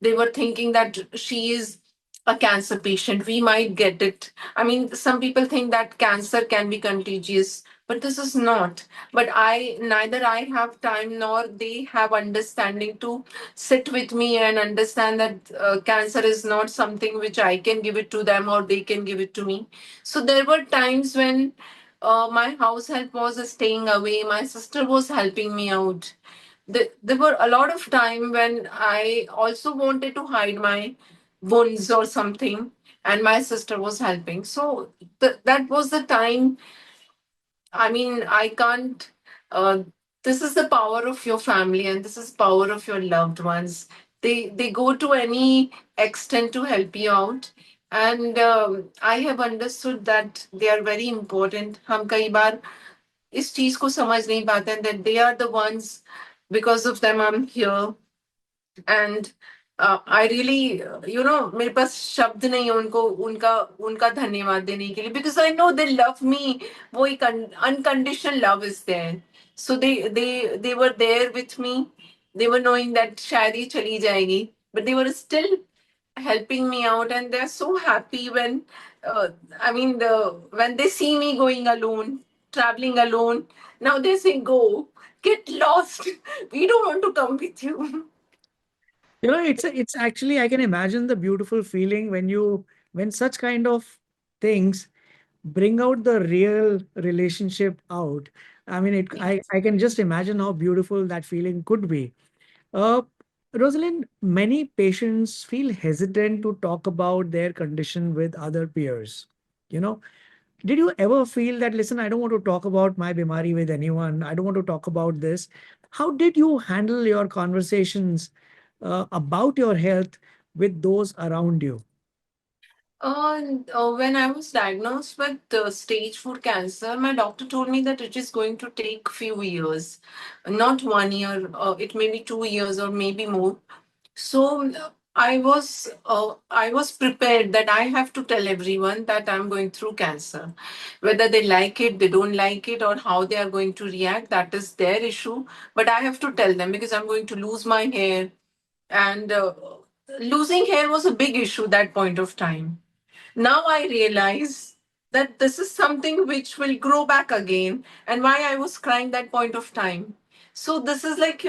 They were thinking that she is a cancer patient. We might get it. I mean, some people think that cancer can be contagious, but this is not. But I neither I have time nor they have understanding to sit with me and understand that cancer is not something which I can give it to them or they can give it to me. So there were times when my house help was staying away. My sister was helping me out. There were a lot of time when I also wanted to hide my wounds or something, and my sister was helping. So that was the time. I mean, I can't. Uh, this is the power of your family, and this is power of your loved ones. They go to any extent to help you out, And I have understood that they are very important. हम कई बार इस चीज को समझ नहीं पाते हैं that they are the ones, because of them I'm here. And I really, मेरे पास शब्द नहीं है उनको उनका उनका धन्यवाद देने के लिए, because I know they love me. वो एक unconditional love is there. So they were there with me. They were knowing that शायद ये चली जाएगी, but they were still helping me out, and they're so happy when uh, when they see me going alone, traveling alone. Now they say, go, get lost. We don't want to come with you. It's actually, I can imagine the beautiful feeling when when such kind of things bring out the real relationship out. I mean, I can just imagine how beautiful that feeling could be. Uh, Rosalind, many patients feel hesitant to talk about their condition with other peers. You know, did you ever feel that, listen, I don't want to talk about my bimari with anyone. I don't want to talk about this. How did you handle your conversations about your health with those around you? When I was diagnosed with stage 4 cancer, my doctor told me that it is going to take few years, not 1 year. It may be 2 years or maybe more. So I was prepared that I have to tell everyone that I'm going through cancer, whether they like it, they don't like it, or how they are going to react. That is their issue. But I have to tell them because I'm going to lose my hair, and losing hair was a big issue that point of time. Now I realize that this is something which will grow back again, and why I was crying that point of time. So this is like,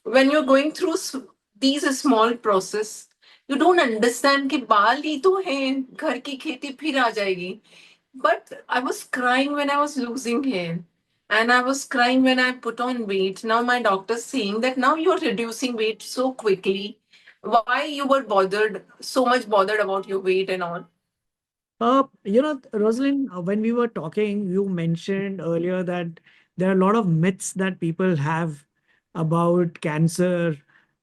when you're going through these small process, you don't understand कि बाल ही तो हैं, घर की खेती फिर आ जाएगी. But I was crying when I was losing hair. And I was crying when I put on weight. Now my doctor's saying that now you're reducing weight so quickly. Why you were bothered, so much bothered about your weight and all? Rosalind, when we were talking, you mentioned earlier that there are a lot of myths that people have about cancer.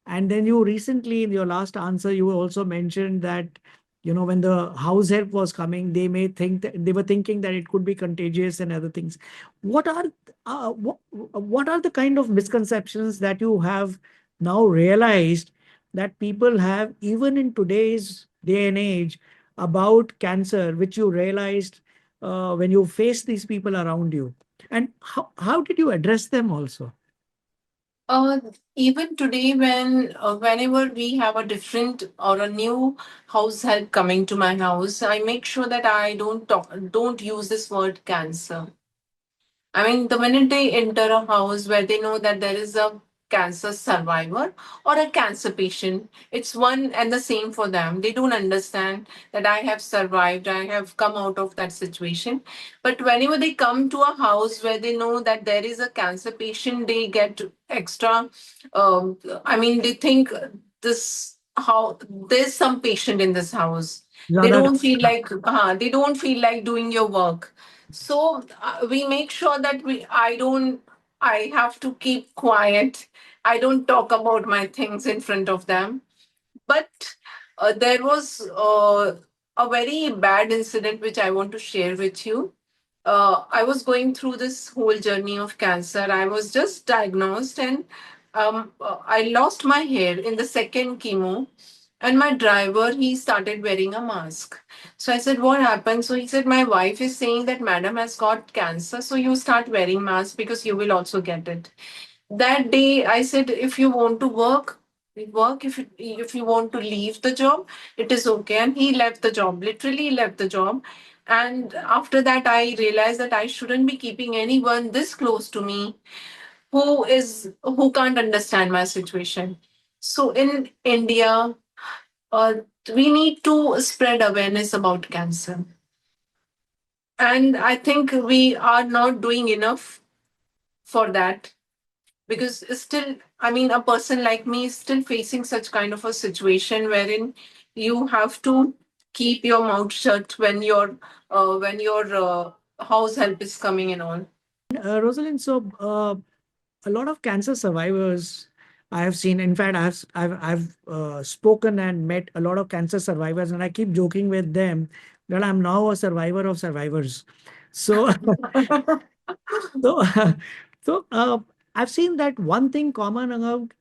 And then you recently, in your last answer, you also mentioned that, when the house help was coming, they may think that they were thinking that it could be contagious and other things. What are what are the kind of misconceptions that you have now realized that people have even in today's day and age about cancer, which you realized when you face these people around you? And how did you address them also? Uh, Even today, whenever we have a different or a new house help coming to my house, I make sure that I don't use this word cancer. I mean, the minute they enter a house where they know that there is a cancer survivor or a cancer patient, it's one and the same for them. They don't understand that I have survived, I have come out of that situation. But whenever they come to a house where they know that there is a cancer patient, they get extra. They think this how there's some patient in this house. They Zyada don't feel like they don't feel like doing your work. So we make sure that I have to keep quiet. I don't talk about my things in front of them. But there was a very bad incident which I want to share with you. I was going through this whole journey of cancer. I was just diagnosed, and I lost my hair in the second chemo. And my driver, he started wearing a mask. So I said, what happened? So he said, my wife is saying that madam has got cancer. So you start wearing mask because you will also get it. That day I said, if you want to work, work. If you want to leave the job, it is okay. And he left the job, literally left the job. And after that I realized that I shouldn't be keeping anyone this close to me who can't understand my situation. So in India, uh, we need to spread awareness about cancer, and I think we are not doing enough for that, because still, a person like me is still facing such kind of a situation wherein you have to keep your mouth shut when your house help is coming and all. Rosalind, so a lot of cancer survivors I have seen, in fact, I've spoken and met a lot of cancer survivors, and I keep joking with them that I'm now a survivor of survivors. So, so, so I've seen that one thing common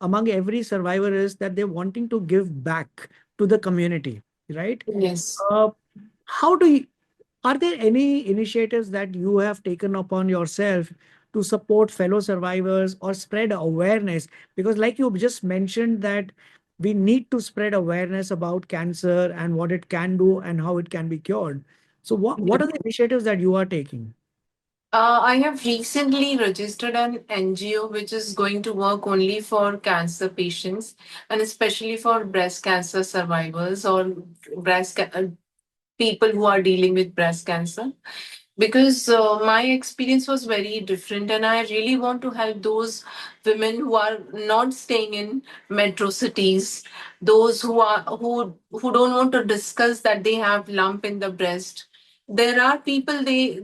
among every survivor is that they're wanting to give back to the community, right? Yes. Uh, how do you, are there any initiatives that you have taken upon yourself to support fellow survivors or spread awareness? Because, like you just mentioned, that we need to spread awareness about cancer and what it can do and how it can be cured. So, what are the initiatives that you are taking? I have recently registered an NGO which is going to work only for cancer patients and especially for breast cancer survivors or people who are dealing with breast cancer, because my experience was very different, and I really want to help those women who are not staying in metro cities, those who don't want to discuss that they have lump in the breast. There are people, they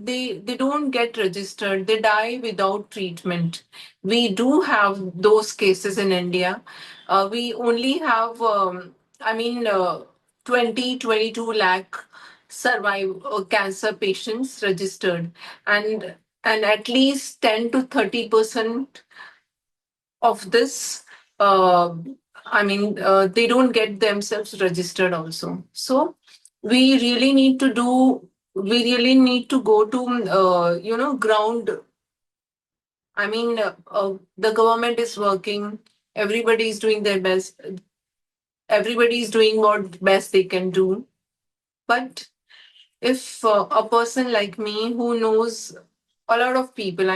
don't get registered, they die without treatment. We do have those cases in India. We only have I mean 22 lakh survive cancer patients registered, and at least 10 to 30% of this, uh, they don't get themselves registered also. So we really need to do we really need to go to ground. The government is working, everybody is doing their best, everybody is doing what best they can do, but if a person like me who knows a lot of people,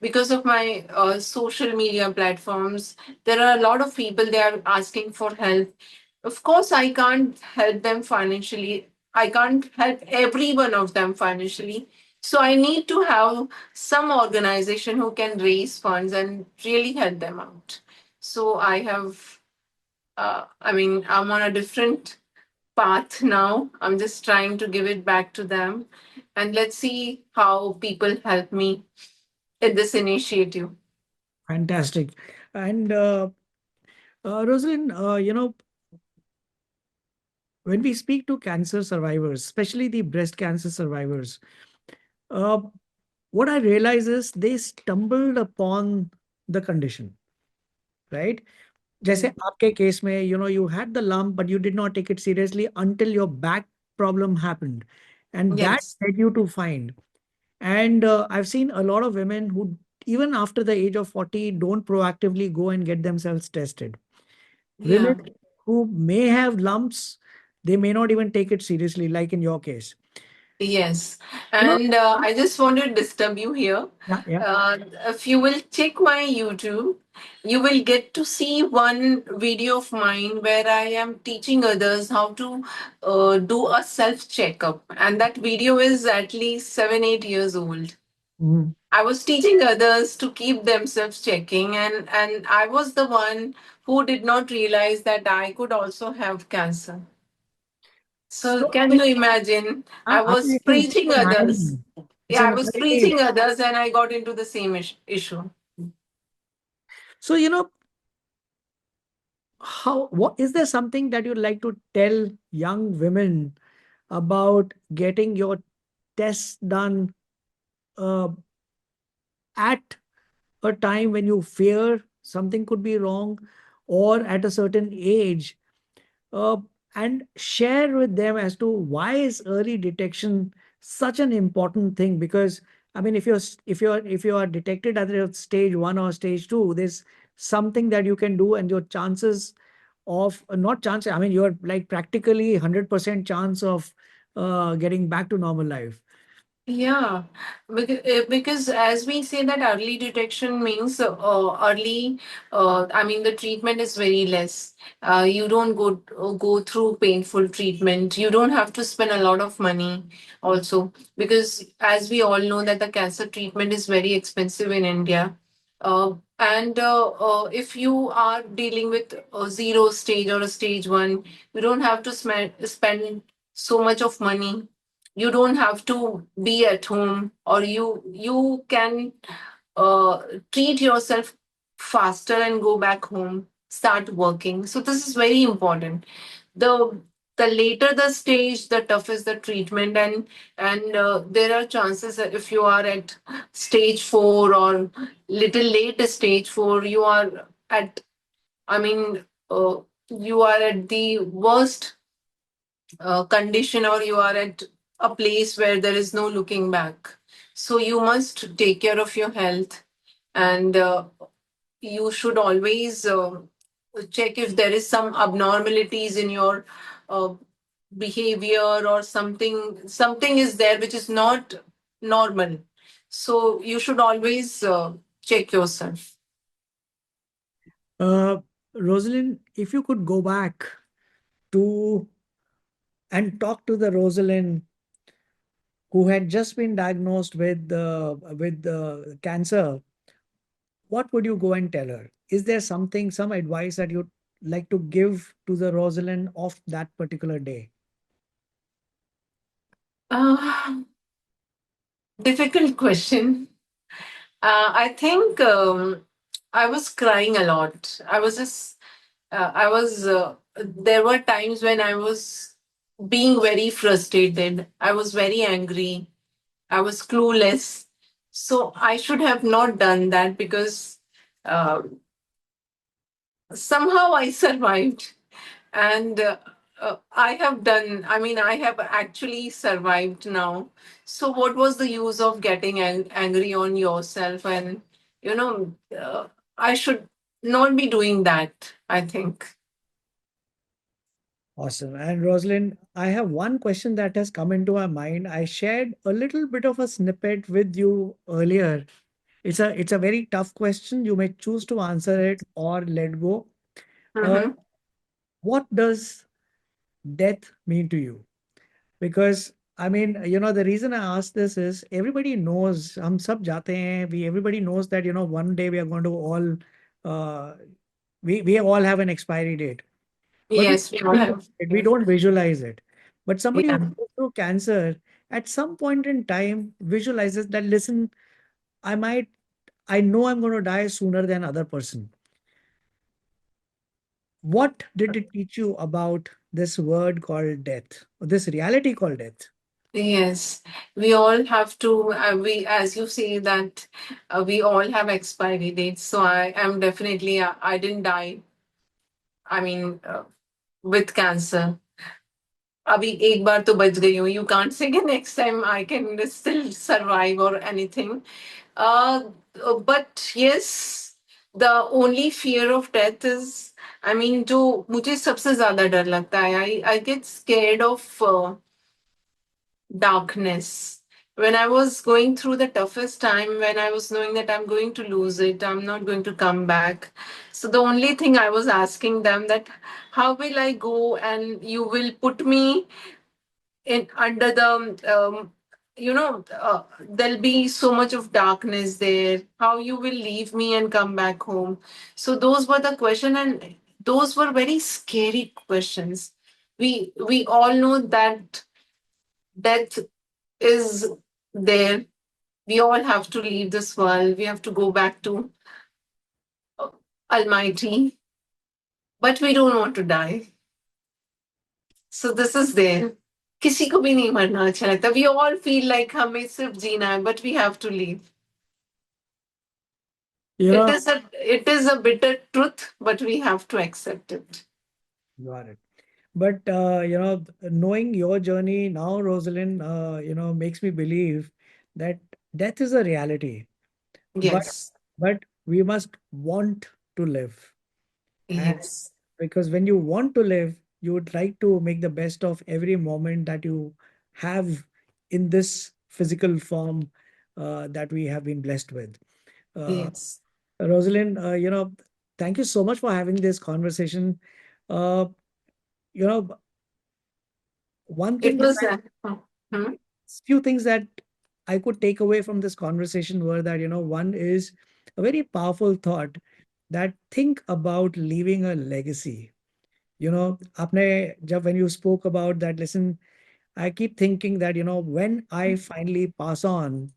because of my social media platforms, there are a lot of people, they are asking for help. Of course, I can't help them financially, I can't help every one of them financially. So I need to have some organization who can raise funds and really help them out. So I have I'm on a different path now. I'm just trying to give it back to them. And let's see how people help me in this initiative. Fantastic. And Rosalind, when we speak to cancer survivors, especially the breast cancer survivors, uh, what I realize is they stumbled upon the condition, right? जैसे Mm. आपके case में, you had the lump, but you did not take it seriously until your back problem happened, and that Yes. led you to find. And I've seen a lot of women who, even after the age of 40, don't proactively go and get themselves tested. Women Yeah. who may have lumps, they may not even take it seriously, like in your case. Yes. You know, And I just want to disturb you here. yeah, yeah. If you will check my YouTube, you will get to see one video of mine where I am teaching others how to do a self checkup. And that video is at least 7, 8 years old. Mhm. I was teaching others to keep themselves checking, and I was the one who did not realize that I could also have cancer. So So can you imagine? I I was can preaching others. imagine. It's Yeah, I an was very, preaching others, and I got into the same issue. so how, what is there something that you'd like to tell young women about getting your tests done uh, at a time when you fear something could be wrong, or at a certain age, uh, and share with them as to why is early detection such an important thing? Because I mean, if you are detected at a stage 1 or stage 2, there's something that you can do, and your chances of not chance, I mean, you're like practically 100% chance of getting back to normal life. Yeah, because as we say that early detection means the treatment is very less. You don't go through painful treatment. You don't have to spend a lot of money also, because as we all know that the cancer treatment is very expensive in India. And if you are dealing with a zero stage or a stage one, you don't have to spend so much of money. You don't have to be at home, or you can treat yourself faster and go back home. start working. So this is very important. The later the stage, the tougher the treatment, and there are chances that if you are at stage 4 or little late stage 4, you are at, I mean, you are at the worst condition, or you are at a place where there is no looking back. So you must take care of your health, and you should always check if there is some abnormalities in your uh, behavior, or something is there which is not normal. So you should always check yourself. Uh, Rosalind, if you could go back to and talk to the Rosalind who had just been diagnosed with cancer, what would you go and tell her? Is there something, some advice that you'd like to give to the Rosalind of that particular day? uh, Difficult question. I think I was crying a lot. I was, there were times when I was being very frustrated. I was very angry. I was clueless. So I should have not done that, because uh, somehow I survived. And I have done, I mean, I have actually survived now. So what was the use of getting angry on yourself? And, you know, I should not be doing that, I think. Awesome. And Rosalind, I have one question that has come into my mind. I shared a little bit of a snippet with you earlier. It's a very tough question. You may choose to answer it or let go. Uh, Mm-hmm. what does death mean to you? Because I mean, the reason I ask this is everybody knows hum sab jate hain. Everybody knows that one day we are going to all uh, we all have an expiry date, but Yes, we all have. we don't visualize it. But somebody who Yeah. goes through cancer at some point in time visualizes that, listen, I might, I know I'm going to die sooner than other person. What did it teach you about this word called death, or this reality called death? Yes, we all have to, as you say, that we all have expiry dates. So I am definitely, I didn't die. I mean, with cancer. अभी एक बार तो बच गई हूँ. You can't say कि next time I can still survive or anything. Uh, but yes, the only fear of death is, I mean, जो मुझे सबसे ज्यादा डर लगता है, I get scared of darkness. When I was going through the toughest time, when I was knowing that I'm going to lose it, I'm not going to come back. So the only thing I was asking them that, how will I go, and you will put me in under the there'll be so much of darkness there. How you will leave me and come back home? So those were the question, and those were very scary questions. We all know that death is there. We all have to leave this world. We have to go back to uh, Almighty, but we don't want to die. So this is there. किसी को भी नहीं मरना अच्छा लगता. We all feel like हमें सिर्फ जीना है, but we have to leave. You It know, is a bitter truth, but we have to accept it. got it. But knowing your journey now, Rosalind, makes me believe that death is a reality. But Yes, we must want to live. And yes, because when you want to live, you would like to make the best of every moment that you have in this physical form that we have been blessed with. Uh, yes. Rosalind, thank you so much for having this conversation. Uh, you know, one It thing that was. Hmm. few things that I could take away from this conversation were that, one is a very powerful thought that think about leaving a legacy. आपने जब when you spoke about that, listen, I keep thinking that, when I finally pass on,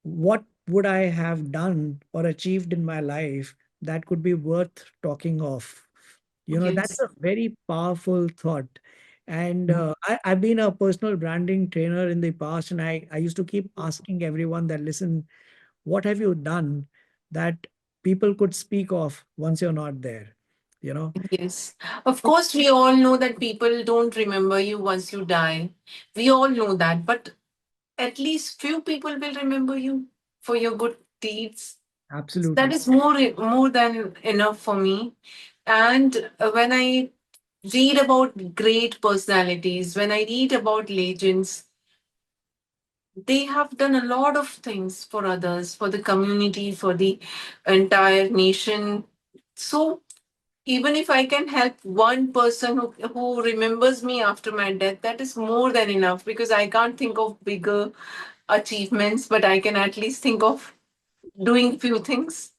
what would I have done or achieved in my life that could be worth talking of. That's Yes. a very powerful thought. And I've been a personal branding trainer in the past, and I used to keep asking everyone that, listen, what have you done that people could speak of once you're not there? You know, Yes. Of course, we all know that people don't remember you once you die. We all know that. But at least few people will remember you for your good deeds. That absolutely. is more than enough for me. And when I read about great personalities, when I read about legends, they have done a lot of things for others, for the community, for the entire nation. So even if I can help one person who remembers me after my death, that is more than enough, because I can't think of bigger achievements, but I can at least think of doing few things.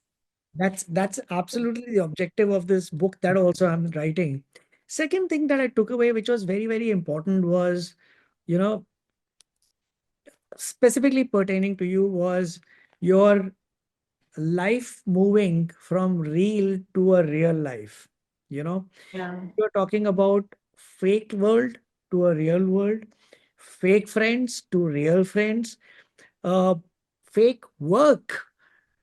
That's absolutely the objective of this book that also I'm writing. Second thing that I took away, which was very, very important, was, you know, specifically pertaining to you, was your life moving from real to a real life. You know, Yeah. you're talking about fake world to a real world, fake friends to real friends, uh, fake work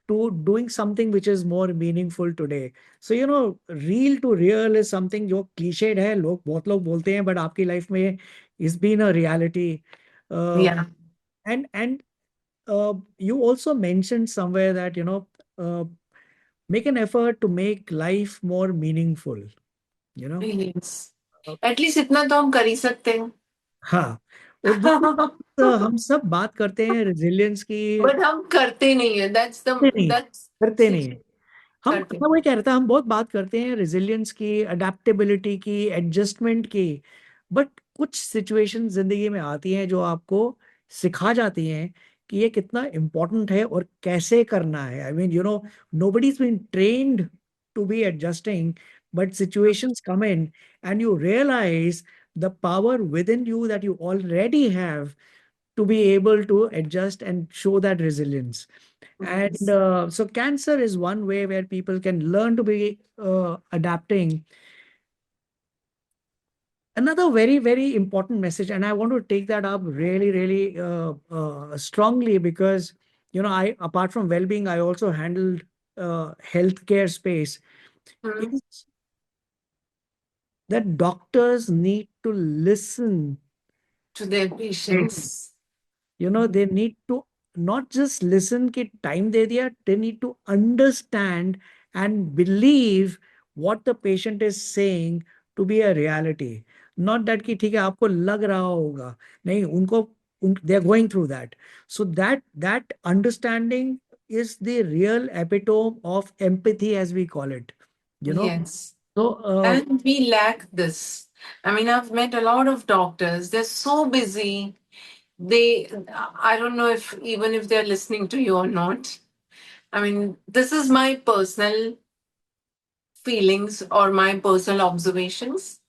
to doing something which is more meaningful today. So real to real is something जो cliched है, लोग बहुत लोग बोलते हैं, but आपकी life में it's been a reality. uh, Yeah. and you also mentioned somewhere that uh, make an effort to make life more meaningful. you know Yes. Uh, at least इतना तो हम कर ही सकते हैं. हाँ, और दूसरी हम सब बात करते हैं रेजिलियंस की, बट हम करते नहीं है. करते नहीं दैट्स करते नहीं हम करते. मैं वही कह रहा था, हम बहुत बात करते हैं रेजिलियंस की, अडेप्टेबिलिटी की, एडजस्टमेंट की, बट कुछ सिचुएशन जिंदगी में आती हैं जो आपको सिखा जाती हैं कि ये कितना इम्पोर्टेंट है और कैसे करना है. I mean nobody is been trained to be adjusting, but situations come in and you realise the power within you that you already have to be able to adjust and show that resilience. And Yes. so cancer is one way where people can learn to be adapting. Another very, very important message, and I want to take that up really, really strongly because, I, apart from well-being, I also handled healthcare space, Mhm. is that doctors need to listen. To their patients. They need to not just listen कि time दे दिया, they need to understand and believe what the patient is saying to be a reality. Not that कि ठीक है आपको लग रहा होगा, नहीं उनको they are going through that. So that understanding is the real epitome of empathy, as we call it. you know Yes. so And we lack this. I mean, I've met a lot of doctors. They're so busy. They, I don't know if even if they're listening to you or not. I mean, this is my personal feelings or my personal observations.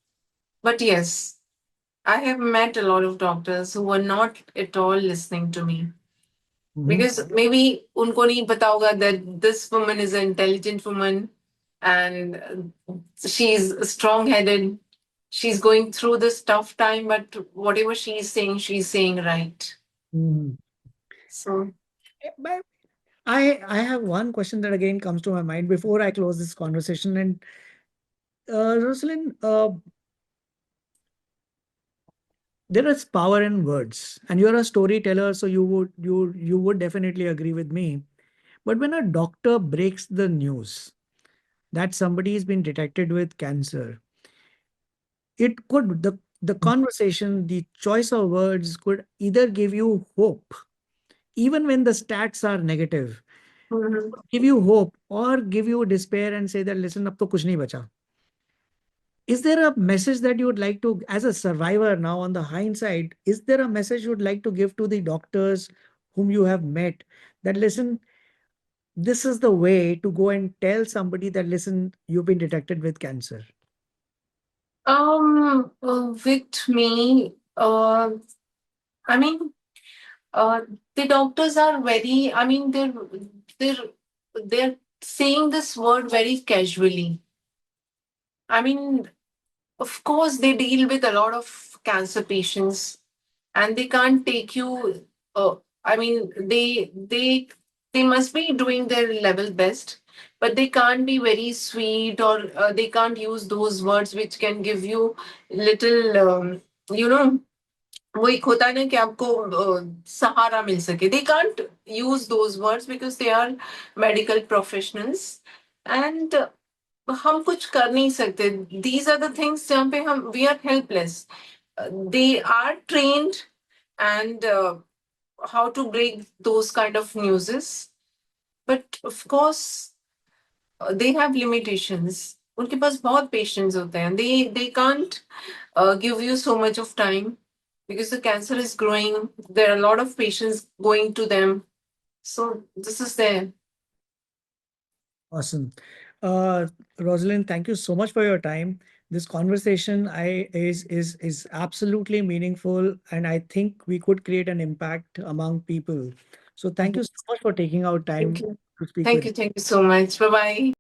But yes, I have met a lot of doctors who were not at all listening to me. mhm, Because maybe उनको नहीं पता होगा that this woman is an intelligent woman and she's strong headed. She's going through this tough time, but whatever she's saying right. mhm. So, But I have one question that again comes to my mind before I close this conversation. And Rosalind, there is power in words, and you're a storyteller, so you would definitely agree with me. But when a doctor breaks the news that somebody's been detected with cancer, it could the conversation, the choice of words could either give you hope, even when the stats are negative, mhm. give you hope or give you despair and say that, listen, अब तो कुछ नहीं बचा. Is there a message that you would like to, as a survivor now on the hindsight, is there a message you would like to give to the doctors whom you have met that, listen, this is the way to go and tell somebody that, listen, you've been detected with cancer? With me, I mean, the doctors are very. I mean, they're saying this word very casually. I mean, of course, they deal with a lot of cancer patients, and they can't take you. I mean, they must be doing their level best, but they can't be very sweet, or they can't use those words which can give you little, you know, वो एक होता है ना कि आपको सहारा मिल सके. They can't use those words because they are medical professionals, and हम कुछ कर नहीं सकते. These are the things जहाँ पे हम we are helpless. They are trained and how to break those kind of newses, but of course they have limitations. उनके पास बहुत patience होते हैं. They can't give you so much of time because the cancer is growing. There are a lot of patients going to them. So this is there. Awesome. Rosalind, thank you so much for your time. This conversation is absolutely meaningful, and I think we could create an impact among people. So thank Mhm. you so much for taking out Thank time you. to speak with. Thank you so much. Bye bye.